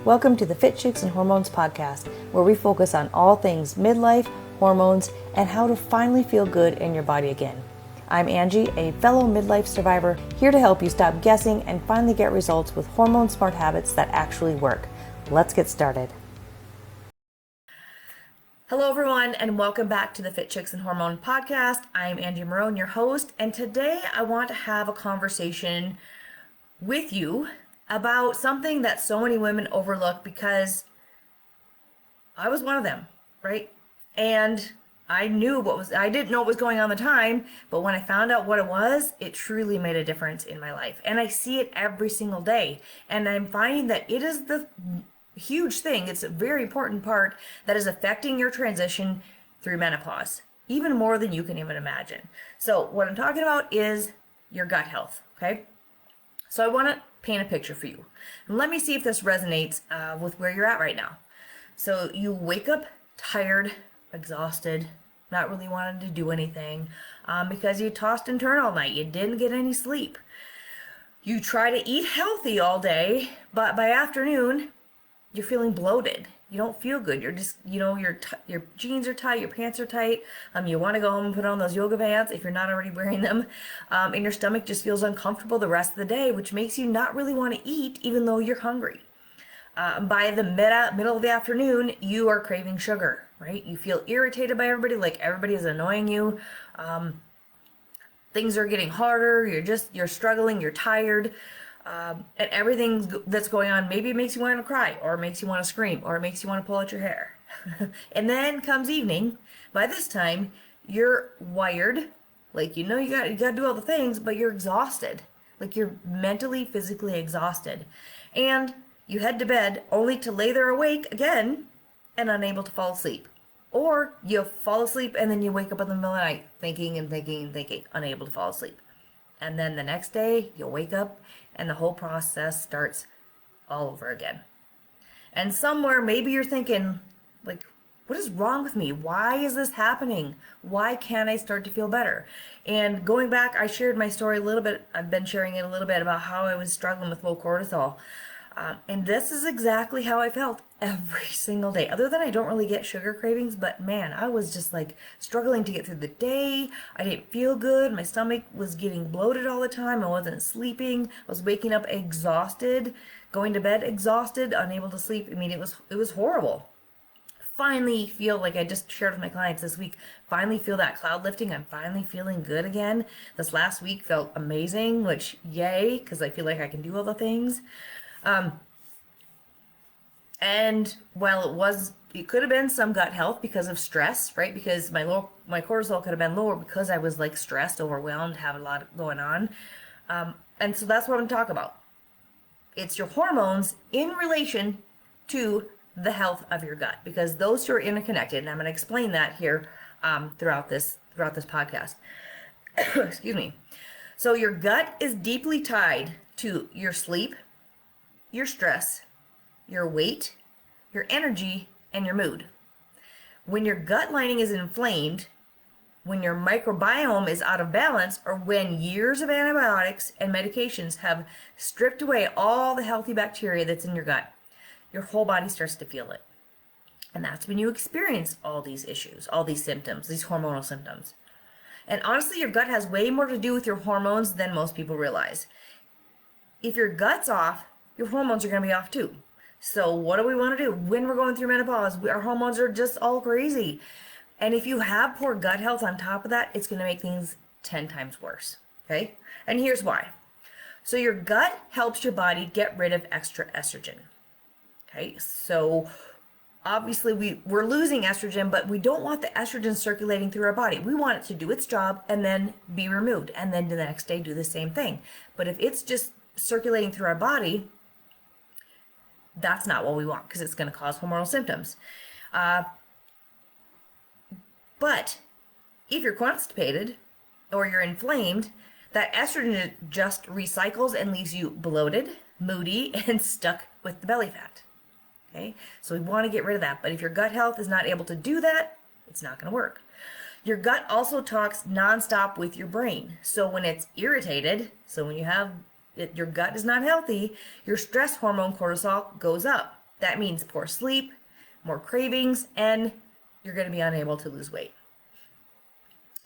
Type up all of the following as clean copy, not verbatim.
Welcome to the Fit Chicks and Hormones podcast, where we focus on all things midlife, hormones, and how to finally feel good in your body again. I'm Angie, a fellow midlife survivor, here to help you stop guessing and finally get results with hormone smart habits that actually work. Let's get started. Hello everyone, and welcome back to the Fit Chicks and Hormone podcast. I'm Angie Marone, your host, and today I want to have a conversation with you about something that so many women overlook, because I was one of them, right? And I didn't know what was going on at the time, but when I found out what it was, it truly made a difference in my life. And I see it every single day. And I'm finding that it is the huge thing. It's a very important part that is affecting your transition through menopause, even more than you can even imagine. So what I'm talking about is your gut health, okay? So I want to paint a picture for you. And let me see if this resonates with where you're at right now. So you wake up tired, exhausted, not really wanting to do anything because you tossed and turned all night. You didn't get any sleep. You try to eat healthy all day, but by afternoon, you're feeling bloated. You don't feel good. You're just, your jeans are tight, your pants are tight. You want to go home and put on those yoga pants if you're not already wearing them. And your stomach just feels uncomfortable the rest of the day, which makes you not really want to eat even though you're hungry. By the middle of the afternoon, you are craving sugar, right? You feel irritated by everybody, like everybody is annoying you. Things are getting harder. You're struggling. You're tired. And everything that's going on, maybe it makes you want to cry, or it makes you want to scream, or it makes you want to pull out your hair. And then comes evening. By this time, you're wired, like you got to do all the things, but you're exhausted, like you're mentally, physically exhausted, and you head to bed only to lay there awake again and unable to fall asleep. Or you fall asleep and then you wake up in the middle of the night thinking and thinking and thinking, unable to fall asleep. And then the next day, you'll wake up and the whole process starts all over again. And somewhere, maybe you're thinking, like, what is wrong with me? Why is this happening? Why can't I start to feel better? And going back, I shared my story a little bit. I've been sharing it a little bit about how I was struggling with low cortisol. And this is exactly how I felt every single day. Other than I don't really get sugar cravings, but man, I was just like struggling to get through the day. I didn't feel good. My stomach was getting bloated all the time. I wasn't sleeping. I was waking up exhausted, going to bed exhausted, unable to sleep. I mean, it was horrible. Finally feel like I just shared with my clients this week, finally feel that cloud lifting. I'm finally feeling good again. This last week felt amazing, which yay, because I feel like I can do all the things. And while it could have been some gut health because of stress, right? Because my cortisol could have been lower because I was like stressed, overwhelmed, have a lot going on. And so that's what I'm talking about. It's your hormones in relation to the health of your gut, because those two are interconnected. And I'm going to explain that here, throughout this podcast. Excuse me. So your gut is deeply tied to your sleep, your stress, your weight, your energy, and your mood. When your gut lining is inflamed, when your microbiome is out of balance, or when years of antibiotics and medications have stripped away all the healthy bacteria that's in your gut, your whole body starts to feel it. And that's when you experience all these issues, all these symptoms, these hormonal symptoms. And honestly, your gut has way more to do with your hormones than most people realize. If your gut's off, your hormones are going to be off too. So what do we want to do when we're going through menopause? Our hormones are just all crazy. And if you have poor gut health on top of that, it's going to make things 10 times worse. Okay? And here's why. So your gut helps your body get rid of extra estrogen. Okay? So obviously we're losing estrogen, but we don't want the estrogen circulating through our body. We want it to do its job and then be removed, and then the next day do the same thing. But if it's just circulating through our body, that's not what we want, because it's going to cause hormonal symptoms. But if you're constipated or you're inflamed, that estrogen just recycles and leaves you bloated, moody, and stuck with the belly fat. Okay, so we want to get rid of that. But if your gut health is not able to do that, it's not going to work. Your gut also talks nonstop with your brain. So when it's irritated, so when you have your gut is not healthy, your stress hormone cortisol goes up. That means poor sleep, more cravings, and you're going to be unable to lose weight.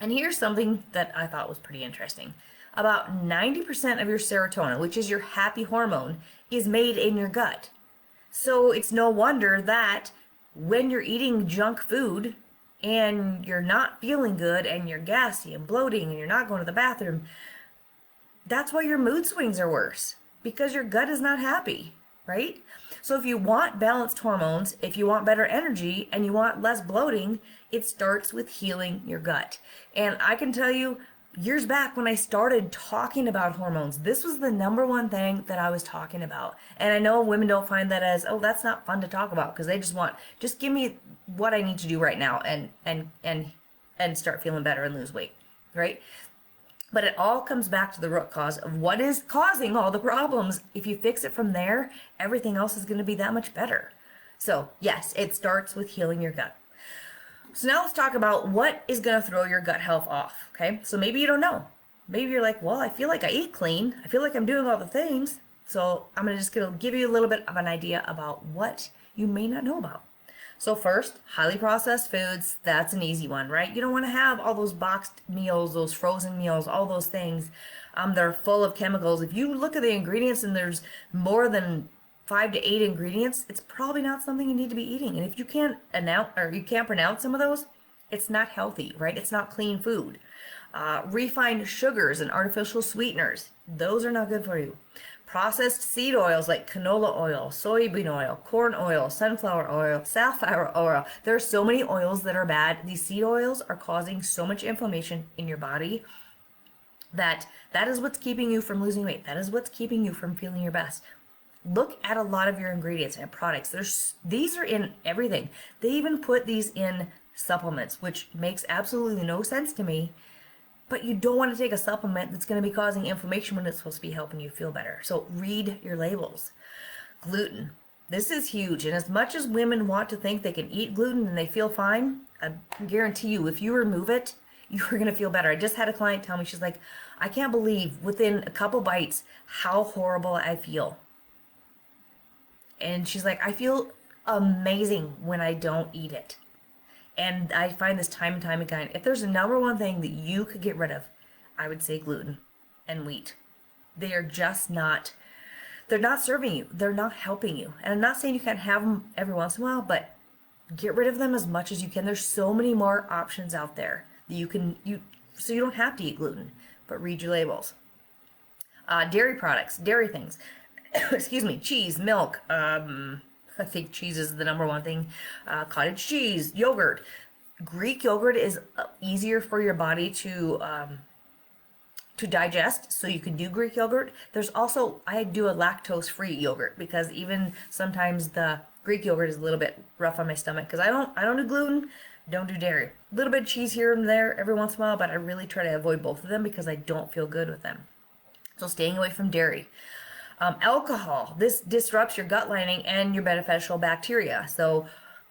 And here's something that I thought was pretty interesting. About 90% of your serotonin, which is your happy hormone, is made in your gut. So it's no wonder that when you're eating junk food and you're not feeling good and you're gassy and bloating and you're not going to the bathroom, that's why your mood swings are worse, because your gut is not happy, right? So if you want balanced hormones, if you want better energy, and you want less bloating, it starts with healing your gut. And I can tell you, years back when I started talking about hormones, this was the number one thing that I was talking about. And I know women don't find that as, oh, that's not fun to talk about, because they just give me what I need to do right now and start feeling better and lose weight, right? But it all comes back to the root cause of what is causing all the problems. If you fix it from there, everything else is going to be that much better. So yes, it starts with healing your gut. So now let's talk about what is going to throw your gut health off, okay? So maybe you don't know. Maybe you're like, well, I feel like I eat clean. I feel like I'm doing all the things. So I'm going to give you a little bit of an idea about what you may not know about. So first, highly processed foods, that's an easy one, right? You don't want to have all those boxed meals, those frozen meals, all those things that are full of chemicals. If you look at the ingredients and there's more than 5 to 8 ingredients, it's probably not something you need to be eating. And if you can't pronounce some of those, it's not healthy, right? It's not clean food. Refined sugars and artificial sweeteners, those are not good for you. Processed seed oils like canola oil, soybean oil, corn oil, sunflower oil, safflower oil. There are so many oils that are bad. These seed oils are causing so much inflammation in your body that is what's keeping you from losing weight. That is what's keeping you from feeling your best. Look at a lot of your ingredients and products. These are in everything. They even put these in supplements, which makes absolutely no sense to me. But you don't want to take a supplement that's going to be causing inflammation when it's supposed to be helping you feel better. So read your labels. Gluten. This is huge. And as much as women want to think they can eat gluten and they feel fine, I guarantee you, if you remove it, you're going to feel better. I just had a client tell me, she's like, I can't believe within a couple bites how horrible I feel. And she's like, I feel amazing when I don't eat it. And I find this time and time again. If there's a number one thing that you could get rid of, I would say gluten and wheat. They are just not, they're not serving you. They're not helping you. And I'm not saying you can't have them every once in a while, but get rid of them as much as you can. There's so many more options out there that so you don't have to eat gluten, but read your labels. Dairy products, dairy things. Excuse me, cheese, milk, I think cheese is the number one thing. Cottage cheese, yogurt. Greek yogurt is easier for your body to digest, so you can do Greek yogurt. There's also, I do a lactose-free yogurt because even sometimes the Greek yogurt is a little bit rough on my stomach because I don't do gluten, don't do dairy. A little bit of cheese here and there every once in a while, but I really try to avoid both of them because I don't feel good with them. So staying away from dairy. Alcohol, this disrupts your gut lining and your beneficial bacteria. So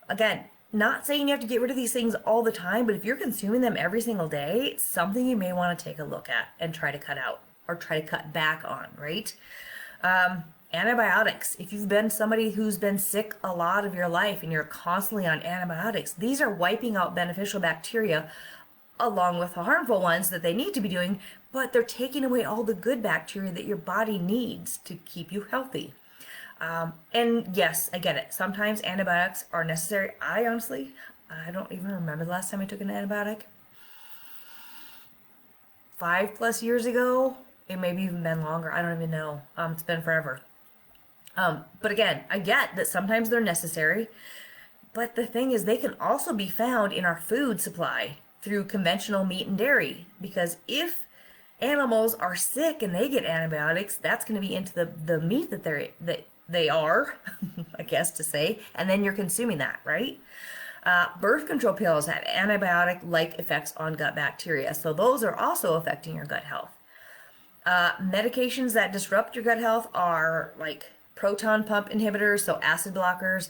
again, not saying you have to get rid of these things all the time, but if you're consuming them every single day, it's something you may want to take a look at and try to cut out or try to cut back on, right? Antibiotics. If you've been somebody who's been sick a lot of your life and you're constantly on antibiotics, these are wiping out beneficial bacteria along with the harmful ones that they need to be doing, but they're taking away all the good bacteria that your body needs to keep you healthy. And yes, I get it. Sometimes antibiotics are necessary. I don't even remember the last time I took an antibiotic. 5+ years ago. It may have even been longer. I don't even know. It's been forever. But again, I get that sometimes they're necessary. But the thing is, they can also be found in our food supply through conventional meat and dairy, because if animals are sick and they get antibiotics, that's going to be into the meat that they are, I guess to say, and then you're consuming that, right? Birth control pills have antibiotic-like effects on gut bacteria, so those are also affecting your gut health. Medications that disrupt your gut health are like proton pump inhibitors, so acid blockers,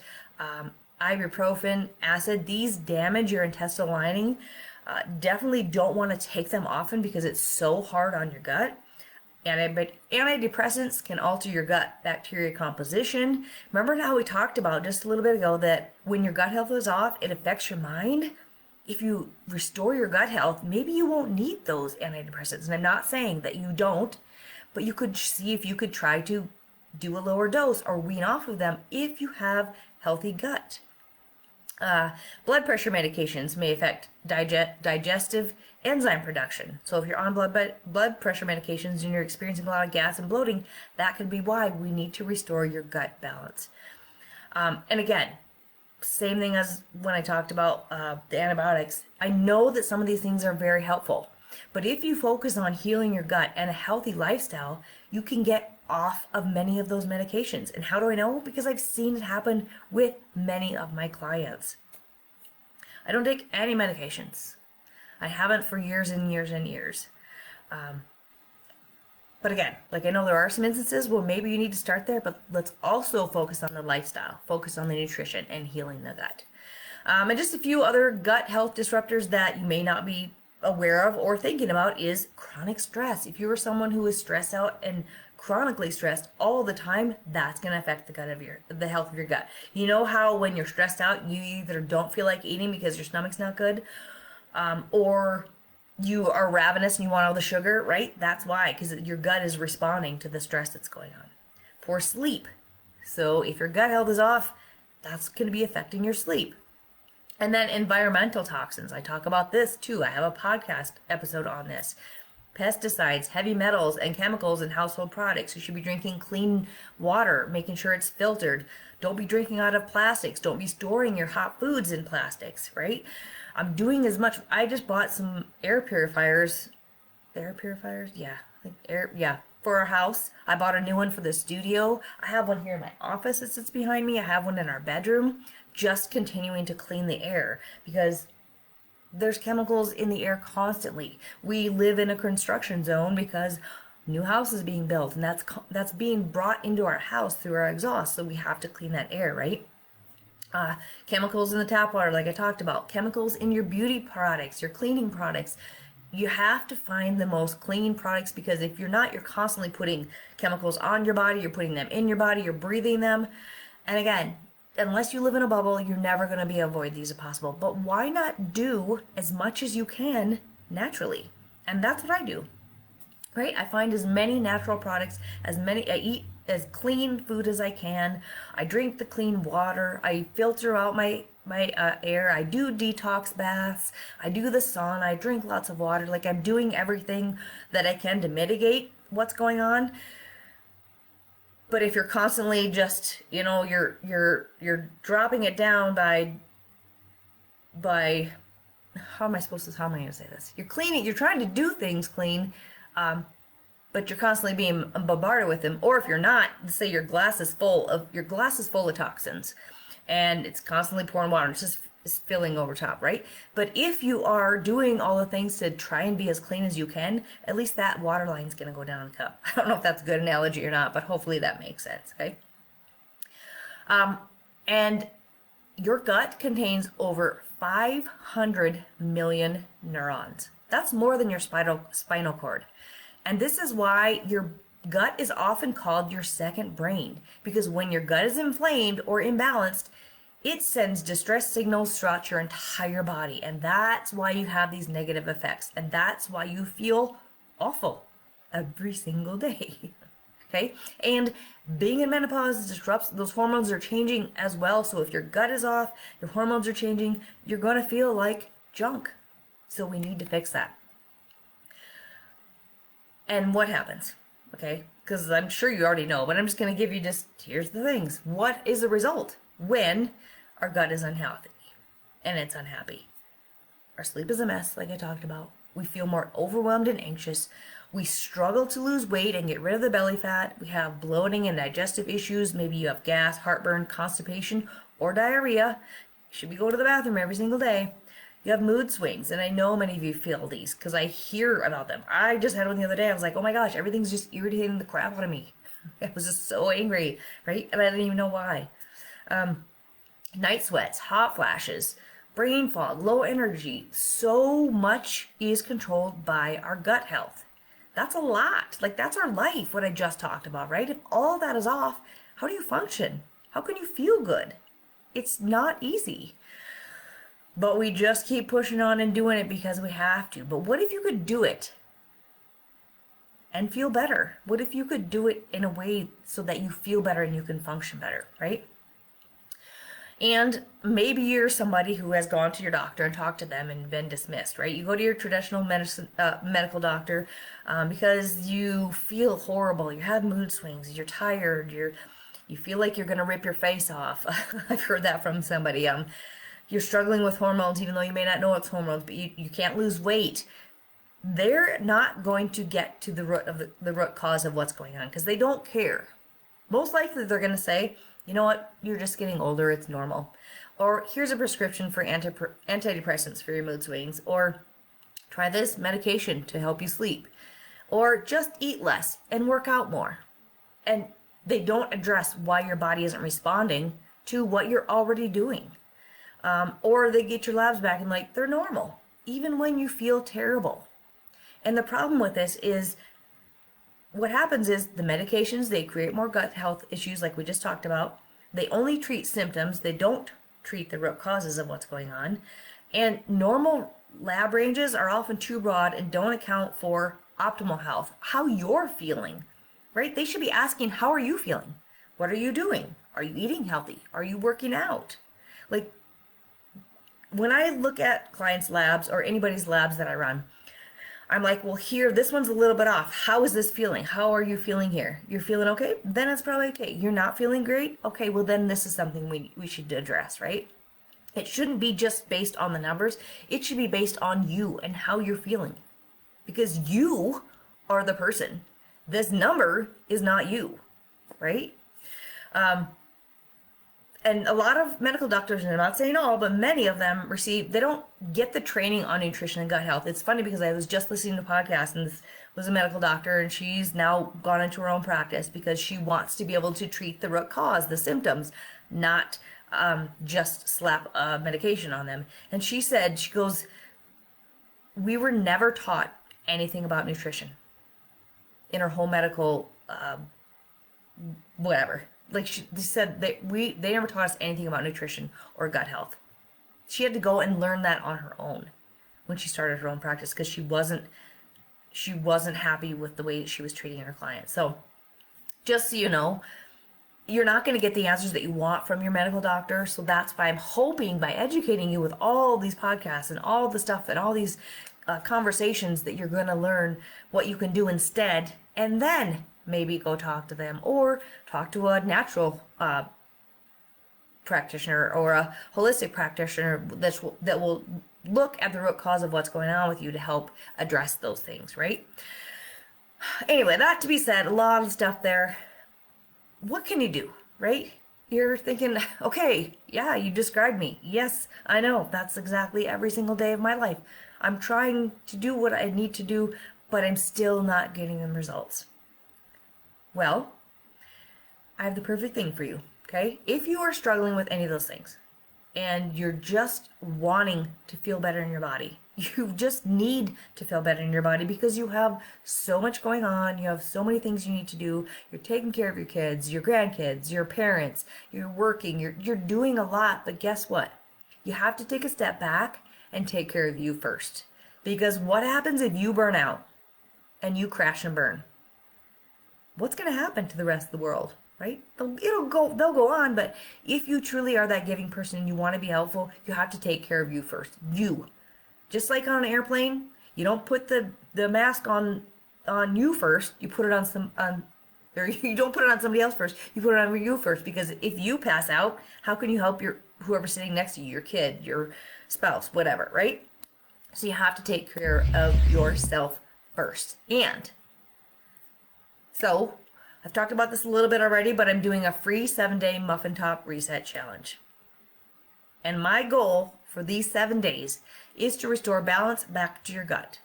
ibuprofen, acid. These damage your intestinal lining. Definitely don't want to take them often because it's so hard on your gut. Antidepressants can alter your gut bacteria composition. Remember how we talked about just a little bit ago that when your gut health is off, it affects your mind? If you restore your gut health, maybe you won't need those antidepressants. And I'm not saying that you don't, but you could see if you could try to do a lower dose or wean off of them if you have healthy gut. Blood pressure medications may affect digestive enzyme production. So if you're on blood pressure medications and you're experiencing a lot of gas and bloating, that could be why we need to restore your gut balance. And again, same thing as when I talked about the antibiotics. I know that some of these things are very helpful, but if you focus on healing your gut and a healthy lifestyle, you can get off of many of those medications. And how do I know? Because I've seen it happen with many of my clients. I don't take any medications. I haven't for years and years and years. But again, like I know there are some instances where maybe you need to start there, but let's also focus on the lifestyle, focus on the nutrition and healing the gut. And just a few other gut health disruptors that you may not be aware of or thinking about is chronic stress. If you are someone who is stressed out and chronically stressed all the time, that's going to affect the health of your gut. You know how when you're stressed out, you either don't feel like eating because your stomach's not good, or you are ravenous and you want all the sugar, right? That's why, because your gut is responding to the stress that's going on. Poor sleep. So if your gut health is off, that's going to be affecting your sleep. And then environmental toxins. I talk about this too. I have a podcast episode on this. Pesticides, heavy metals, and chemicals in household products. You should be drinking clean water, making sure it's filtered. Don't be drinking out of plastics. Don't be storing your hot foods in plastics, right? I'm doing as much. I just bought some air purifiers. Air purifiers? Yeah. For our house. I bought a new one for the studio. I have one here in my office that sits behind me. I have one in our bedroom. Just continuing to clean the air because there's chemicals in the air constantly. We live in a construction zone because new house is being built, and that's being brought into our house through our exhaust, so we have to clean that air, right? Chemicals in the tap water, like I talked about. Chemicals in your beauty products, your cleaning products. You have to find the most clean products because if you're not, you're constantly putting chemicals on your body, you're putting them in your body, you're breathing them. And again, unless you live in a bubble, you're never going to be avoid these if possible. But why not do as much as you can naturally? And that's what I do, right? I find as many natural products, I eat as clean food as I can. I drink the clean water. I filter out my air. I do detox baths. I do the sauna. I drink lots of water. Like I'm doing everything that I can to mitigate what's going on. But if you're constantly just, you're dropping it down by how am I going to say this? You're cleaning, you're trying to do things clean, but you're constantly being bombarded with them. Or if you're not, say your glass is full of toxins and it's constantly pouring water. It's just filling over top, right? But if you are doing all the things to try and be as clean as you can, at least that water line's going to go down the cup. I don't know if that's a good analogy or not, but hopefully that makes sense, okay? And your gut contains over 500 million neurons. That's more than your spinal cord. And this is why your gut is often called your second brain, because when your gut is inflamed or imbalanced, it sends distress signals throughout your entire body. And that's why you have these negative effects. And that's why you feel awful every single day. Okay? And being in menopause disrupts, those hormones are changing as well. So if your gut is off, your hormones are changing, you're going to feel like junk. So we need to fix that. And what happens? Okay? Because I'm sure you already know, but I'm just going to give you here's the things. What is the result when our gut is unhealthy and it's unhappy? Our sleep is a mess, like I talked about. We feel more overwhelmed and anxious. We struggle to lose weight and get rid of the belly fat. We have bloating and digestive issues. Maybe you have gas, heartburn, constipation, or diarrhea. You should be going to the bathroom every single day. You have mood swings, and I know many of you feel these because I hear about them. I just had one the other day. I was like, oh my gosh, everything's just irritating the crap out of me. I was just so angry, right? And I didn't even know why. Night sweats, hot flashes, brain fog, low energy. So much is controlled by our gut health. That's a lot. Like, that's our life, what I just talked about, right? If all that is off, how do you function? How can you feel good? It's not easy. But we just keep pushing on and doing it because we have to. But what if you could do it and feel better? What if you could do it in a way so that you feel better and you can function better, right? And maybe you're somebody who has gone to your doctor and talked to them and been dismissed, right? You go to your traditional medical doctor because you feel horrible, you have mood swings, you're tired, you feel like you're gonna rip your face off. I've heard that from somebody. You're struggling with hormones, even though you may not know it's hormones, but you can't lose weight. They're not going to get to the root of the root cause of what's going on because they don't care. Most likely they're going to say, you know what, you're just getting older, it's normal. Or here's a prescription for antidepressants for your mood swings. Or try this medication to help you sleep. Or just eat less and work out more. And they don't address why your body isn't responding to what you're already doing. Or they get your labs back and like, they're normal, even when you feel terrible. And the problem with this is what happens is the medications, they create more gut health issues like we just talked about. They only treat symptoms. They don't treat the root causes of what's going on. And normal lab ranges are often too broad and don't account for optimal health, how you're feeling, right? They should be asking, how are you feeling? What are you doing? Are you eating healthy? Are you working out? Like, when I look at clients' labs or anybody's labs that I run, I'm like, well, here, this one's a little bit off. How is this feeling? How are you feeling here? You're feeling okay? Then it's probably okay. You're not feeling great? Okay, well, then this is something we should address, right? It shouldn't be just based on the numbers. It should be based on you and how you're feeling. Because you are the person. This number is not you, right? And a lot of medical doctors, and I'm not saying all, but many of them they don't get the training on nutrition and gut health. It's funny because I was just listening to a podcast and this was a medical doctor and she's now gone into her own practice because she wants to be able to treat the root cause, the symptoms, not just slap a medication on them. And she said, she goes, we were never taught anything about nutrition in her whole medical whatever. Like she said, they never taught us anything about nutrition or gut health. She had to go and learn that on her own when she started her own practice because she wasn't happy with the way that she was treating her clients. So just so you know, you're not going to get the answers that you want from your medical doctor. So that's why I'm hoping by educating you with all these podcasts and all the stuff and all these conversations that you're going to learn what you can do instead, and then maybe go talk to them or talk to a natural practitioner or a holistic practitioner that will look at the root cause of what's going on with you to help address those things, right? Anyway, that to be said, a lot of stuff there. What can you do, right? You're thinking, okay, yeah, you described me. Yes, I know. That's exactly every single day of my life. I'm trying to do what I need to do, but I'm still not getting them results. Well, I have the perfect thing for you, okay? If you are struggling with any of those things and you're just wanting to feel better in your body, you just need to feel better in your body because you have so much going on, you have so many things you need to do, you're taking care of your kids, your grandkids, your parents, you're working, you're doing a lot, but guess what? You have to take a step back and take care of you first. Because what happens if you burn out and you crash and burn? What's going to happen to the rest of the world, right? They'll go on, but if you truly are that giving person and you want to be helpful, you have to take care of you first. You. Just like on an airplane, you don't put the mask on you first. You put it or you don't put it on somebody else first. You put it on you first, because if you pass out, how can you help whoever's sitting next to you, your kid, your spouse, whatever, right? So you have to take care of yourself first. And so, I've talked about this a little bit already, but I'm doing a free 7-day Muffin Top Reset Challenge. And my goal for these 7 days is to restore balance back to your gut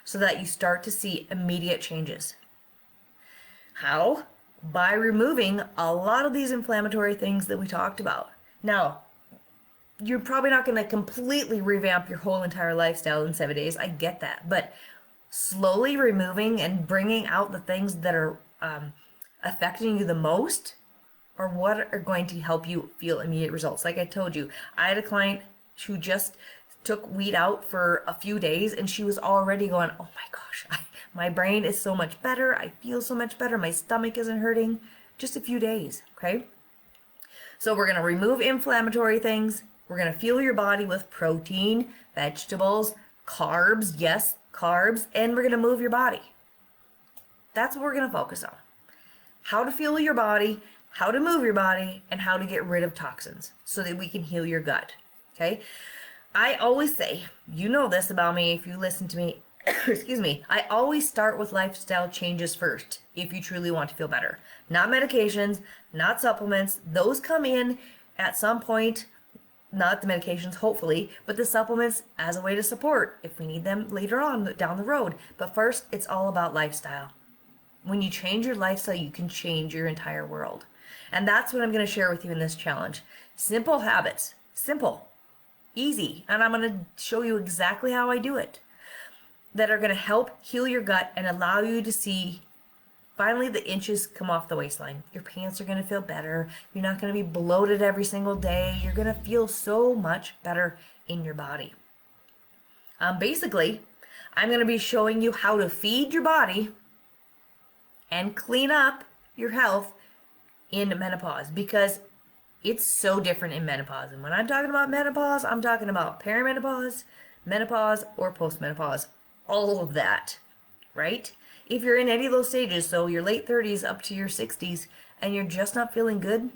so that you start to see immediate changes. How? By removing a lot of these inflammatory things that we talked about. Now, you're probably not going to completely revamp your whole entire lifestyle in 7 days. I get that. But slowly removing and bringing out the things that are affecting you the most, or what are going to help you feel immediate results. Like I told you, I had a client who just took weed out for a few days, and she was already going, oh my gosh, my brain is so much better. I feel so much better. My stomach isn't hurting. Just a few days, okay? So we're going to remove inflammatory things. We're going to fuel your body with protein, vegetables, carbs, yes, carbs, and we're going to move your body. That's what we're going to focus on. How to fuel your body, how to move your body, and how to get rid of toxins so that we can heal your gut, okay? I always say, you know this about me if you listen to me, excuse me, I always start with lifestyle changes first if you truly want to feel better. Not medications, not supplements. Those come in at some point, not the medications, hopefully, but the supplements as a way to support if we need them later on down the road. But first, it's all about lifestyle. When you change your lifestyle, you can change your entire world. And that's what I'm going to share with you in this challenge. Simple habits. Simple. Easy. And I'm going to show you exactly how I do it, that are going to help heal your gut and allow you to see finally the inches come off the waistline. Your pants are going to feel better. You're not going to be bloated every single day. You're going to feel so much better in your body. Basically, I'm going to be showing you how to feed your body and clean up your health in menopause, because it's so different in menopause. And when I'm talking about menopause, I'm talking about perimenopause, menopause, or postmenopause. All of that, right? If you're in any of those stages, so your late 30s up to your 60s, and you're just not feeling good,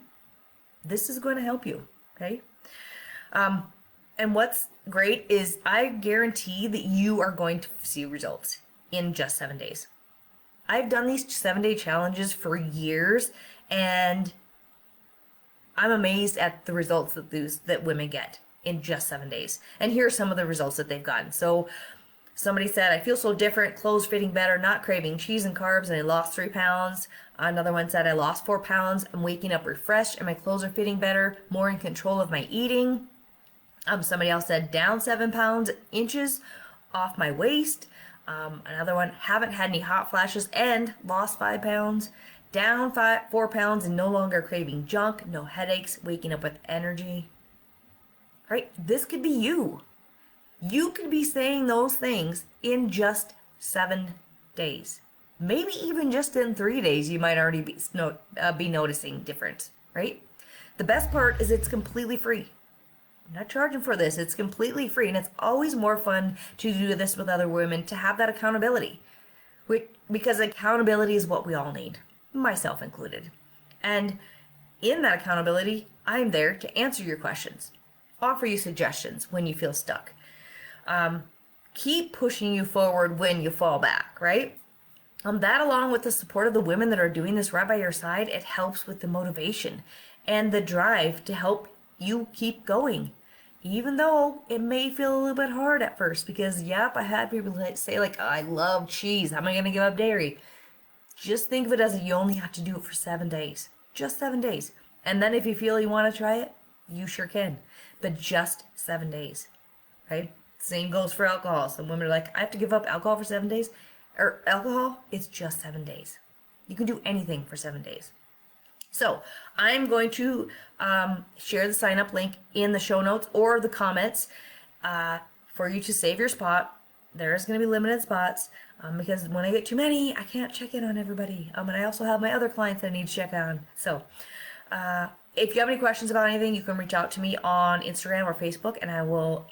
this is going to help you, okay? And what's great is I guarantee that you are going to see results in just 7 days. I've done these 7-day challenges for years, and I'm amazed at the results that women get in just 7 days. And here are some of the results that they've gotten. So somebody said, I feel so different, clothes fitting better, not craving cheese and carbs, and I lost 3 pounds. Another one said, I lost 4 pounds, I'm waking up refreshed, and my clothes are fitting better, more in control of my eating. Somebody else said, down 7 pounds, inches off my waist. Another one, haven't had any hot flashes and lost 5 pounds. Down 4 pounds and no longer craving junk, no headaches, waking up with energy. Right? This could be you. You could be saying those things in just 7 days. Maybe even just in 3 days, you might already be noticing difference, right? The best part is it's completely free. I'm not charging for this. It's completely free, and it's always more fun to do this with other women, to have that accountability. Because accountability is what we all need, myself included. And in that accountability, I'm there to answer your questions, offer you suggestions when you feel stuck, keep pushing you forward when you fall back, right? That, along with the support of the women that are doing this right by your side, it helps with the motivation and the drive to help you keep going. Even though it may feel a little bit hard at first, because yep, I had people say like, oh, I love cheese, how am I going to give up dairy? Just think of it as you only have to do it for 7 days. Just 7 days. And then if you feel you want to try it, you sure can. But just 7 days, right? Same goes for alcohol. Some women are like, I have to give up alcohol for 7 days. Or alcohol, it's just 7 days. You can do anything for 7 days. So I'm going to share the sign up link in the show notes or the comments for you to save your spot. There's going to be limited spots because when I get too many, I can't check in on everybody. And I also have my other clients that I need to check on. So if you have any questions about anything, you can reach out to me on Instagram or Facebook, and I will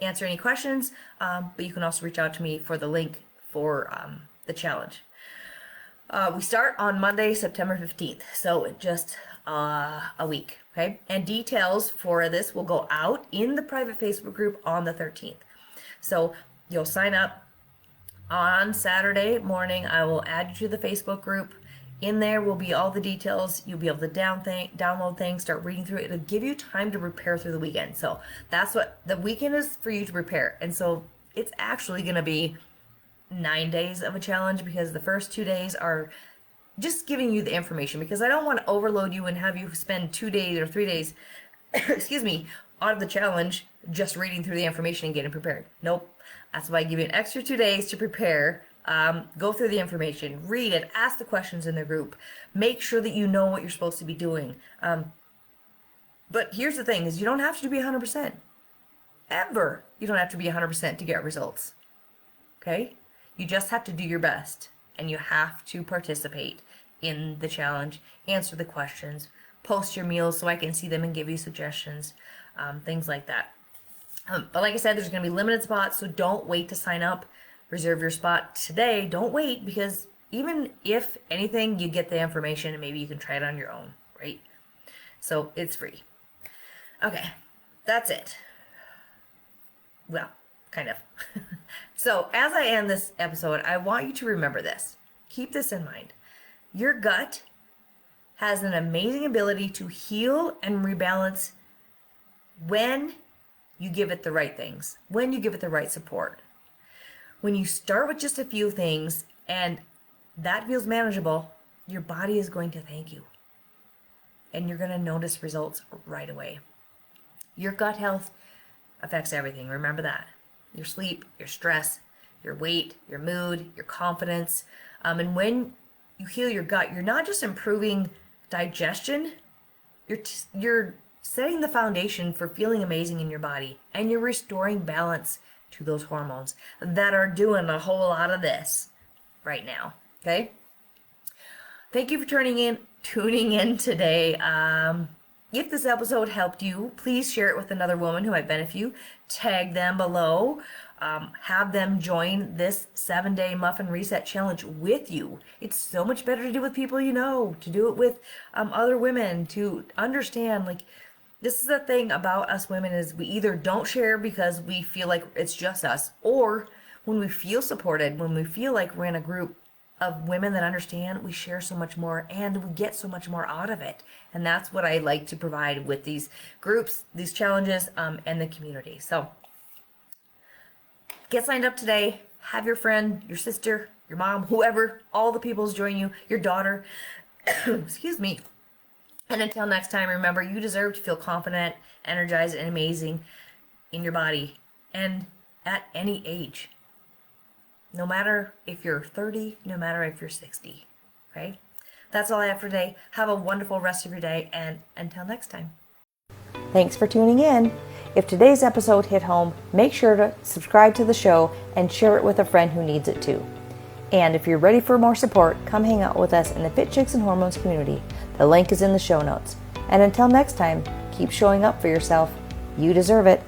answer any questions. But you can also reach out to me for the link for the challenge. We start on Monday, September 15th, so just a week, okay? And details for this will go out in the private Facebook group on the 13th. So you'll sign up on Saturday morning. I will add you to the Facebook group. In there will be all the details. You'll be able to download things, start reading through it. It'll give you time to prepare through the weekend. So that's what the weekend is for you to prepare. And so it's actually going to be 9 days of a challenge, because the first 2 days are just giving you the information, because I don't want to overload you and have you spend 2 days or 3 days excuse me, on the challenge just reading through the information and getting prepared. Nope. That's why I give you an extra 2 days to prepare. Go through the information, read it, ask the questions in the group, make sure that you know what you're supposed to be doing. But here's the thing is you don't have to be 100%. Ever. You don't have to be 100% to get results. Okay? You just have to do your best. And you have to participate in the challenge, answer the questions, post your meals so I can see them and give you suggestions, things like that. But like I said, there's going to be limited spots, so don't wait to sign up. Reserve your spot today. Don't wait, because even if anything, you get the information and maybe you can try it on your own, right? So it's free. Okay, that's it. Well, kind of. So as I end this episode, I want you to remember this. Keep this in mind. Your gut has an amazing ability to heal and rebalance when you give it the right things, when you give it the right support. When you start with just a few things and that feels manageable, your body is going to thank you. And you're going to notice results right away. Your gut health affects everything. Remember that. Your sleep, your stress, your weight, your mood, your confidence. And when you heal your gut, you're not just improving digestion, you're setting the foundation for feeling amazing in your body, and you're restoring balance to those hormones that are doing a whole lot of this right now. Okay? Thank you for tuning in today. If this episode helped you, please share it with another woman who might benefit you. Tag them below. Have them join this 7-day muffin reset challenge with you. It's so much better to do with people you know, to do it with other women, to understand, like, this is the thing about us women is we either don't share because we feel like it's just us, or when we feel supported, when we feel like we're in a group of women that understand, we share so much more and we get so much more out of it. And that's what I like to provide with these groups, these challenges, and the community. So get signed up today. Have your friend, your sister, your mom, whoever, all the peoples join you, your daughter. Excuse me. And until next time, remember, you deserve to feel confident, energized, and amazing in your body and at any age. No matter if you're 30, no matter if you're 60. Okay? That's all I have for today. Have a wonderful rest of your day, and until next time. Thanks for tuning in. If today's episode hit home, make sure to subscribe to the show and share it with a friend who needs it too. And if you're ready for more support, come hang out with us in the Fit Chicks and Hormones community. The link is in the show notes. And until next time, keep showing up for yourself. You deserve it.